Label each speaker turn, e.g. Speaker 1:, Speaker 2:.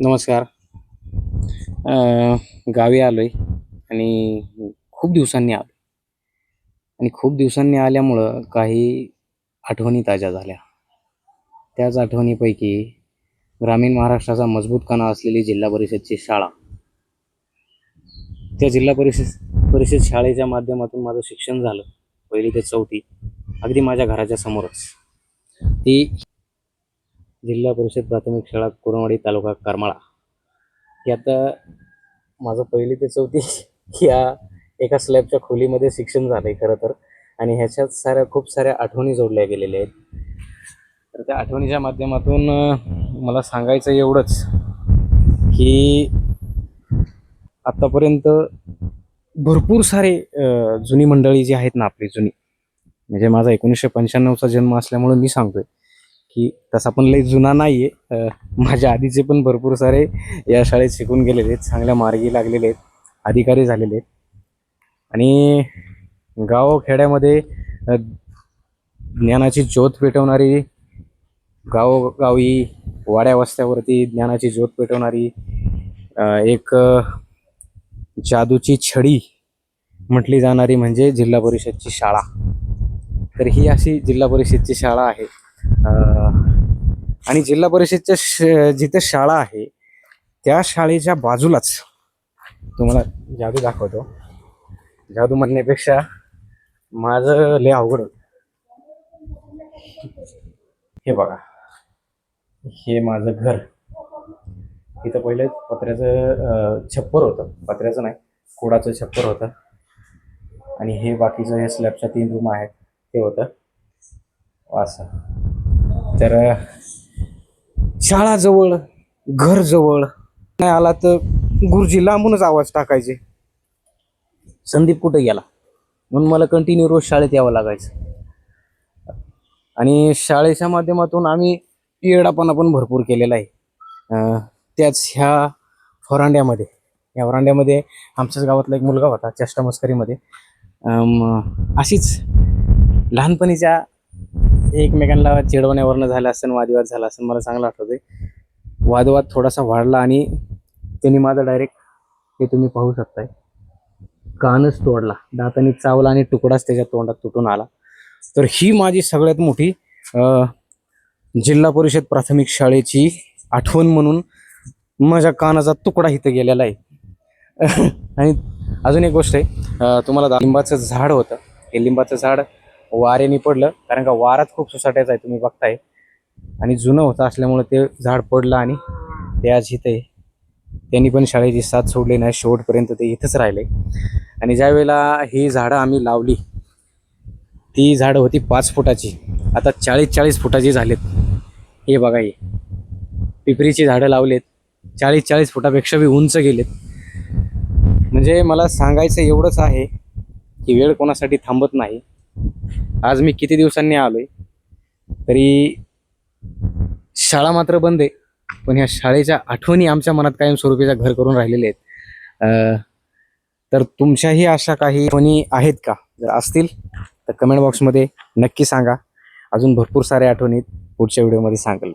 Speaker 1: नमस्कार. गावी आलोय आणि खूप दिवसांनी आलो आणि खूप दिवसांनी आल्यामुळं काही आठवणी ताज्या झाल्या. त्याच आठवणीपैकी ग्रामीण महाराष्ट्राचा मजबूत कणा असलेली जिल्हा परिषदची शाळा. त्या जिल्हा परिषद शाळेच्या माध्यमातून माझं शिक्षण झालं, 1ली ते 4थी, अगदी माझ्या घराच्या समोरच. ती जिल्हा परिषद प्राथमिक शाळा कुरणवाडी, तालुका करमाळा. ही आता माझं 1ली ते 4थी या एका स्लॅबच्या खोलीमध्ये शिक्षण झालंय खरं तर. आणि ह्याच्यात खूप साऱ्या आठवणी जोडल्या गेलेल्या आहेत. तर त्या आठवणीच्या माध्यमातून मला सांगायचं एवढंच की आत्तापर्यंत भरपूर सारे जुनी मंडळी जी आहेत ना, आपली जुनी, म्हणजे माझा 1995चा जन्म असल्यामुळे मी सांगतोय की तसा पण लई जुना नाहीये. माझ्या आधीचे पण भरपूर सारे या शाळेत शिकून गेलेले आहेत, चांगल्या मार्गी लागलेले आहेत, अधिकारी झालेले आहेत. आणि गावखेड्यामध्ये ज्ञानाची ज्योत पेटवणारी, गावोगावी वाड्या वस्त्यावरती ज्ञानाची ज्योत पेटवणारी एक जादूची छडी म्हटली जाणारी म्हणजे जिल्हा परिषदची शाळा. तर ही अशी जिल्हा परिषदची शाळा आहे. आणि जिल्हा परिषदच्या जिथे शाळा आहे त्या शाळेच्या बाजूलाच तुम्हाला जादू दाखवतो. जादू म्हणण्यापेक्षा माझं लय अवघड होतं. हे बघा, हे माझं घर. इथं पहिले पत्र्याचं छप्पर होतं, पत्र्याचं नाही, कुडाचं छप्पर होतं. आणि हे बाकीचं हे स्लॅबच्या 3 रूम आहेत ते होतं असं. तर शाळा जवळ, घर जवळ, नाही आला तर गुरुजी लांबूनच आवाज टाकायचे, संदीप कुठे गेला, म्हणून मला कंटिन्यू रोज शाळेत यावं लागायचं. आणि शाळेच्या माध्यमातून आम्ही येडापणा पण भरपूर केलेला आहे. त्याच ह्या वरांड्यामध्ये आमच्याच गावातला एक मुलगा होता, चेष्टा मस्करीमध्ये अशीच लहानपणीच्या एकमेकांना चिडवण्यावरनं झालं असतं, वादविवाद झाला असतं. मला चांगलं आठवतंय, वादवाद थोडासा वाढला आणि त्यांनी माझा डायरेक्ट, हे तुम्ही पाहू शकताय, कानच तोडला, दाताने चावला आणि तुकडाच त्याच्या तोंडात तुटून आला. तर ही माझी सगळ्यात मोठी जिल्हा परिषद प्राथमिक शाळेची आठवण म्हणून माझ्या कानाचा तुकडा इथं गेलेला आहे. आणि अजून एक गोष्ट आहे, तुम्हाला लिंबाचं झाड होतं, हे लिंबाचं झाड वाऱ्याने पडलं, कारण का वारात खूप सुसाट्याचा आहे, तुम्ही बघताय. आणि जुनं होतं असल्यामुळे ते झाड पडलं आणि ते आज इथं आहे. त्यांनी पण शाळेची साथ सोडली नाही, शेवटपर्यंत ते इथंच राहिले. आणि ज्या वेळेला ही झाडं आम्ही लावली, ती झाडं होती 5 फुटाची, आता 40-40 फुटाची झालेत. हे बघा, हे पिपरीची झाडं लावलेत, 40-40 फुटापेक्षा बी उंच गेलेत. म्हणजे मला सांगायचं एवढंच आहे की वेळ कोणासाठी थांबत नाही. आज मी किती दिवसांनी आलोय, तरी शाळा मात्र बंद आहे, पण ह्या शाळेच्या आठवणी आमच्या मनात कायमस्वरूपीचं घर करून राहिलेले आहेत. तर तुमच्याही अशा काही आठवणी आहेत का? जर असतील तर कमेंट बॉक्समध्ये नक्की सांगा. अजून भरपूर साऱ्या आठवणी पुढच्या व्हिडिओमध्ये सांगेल.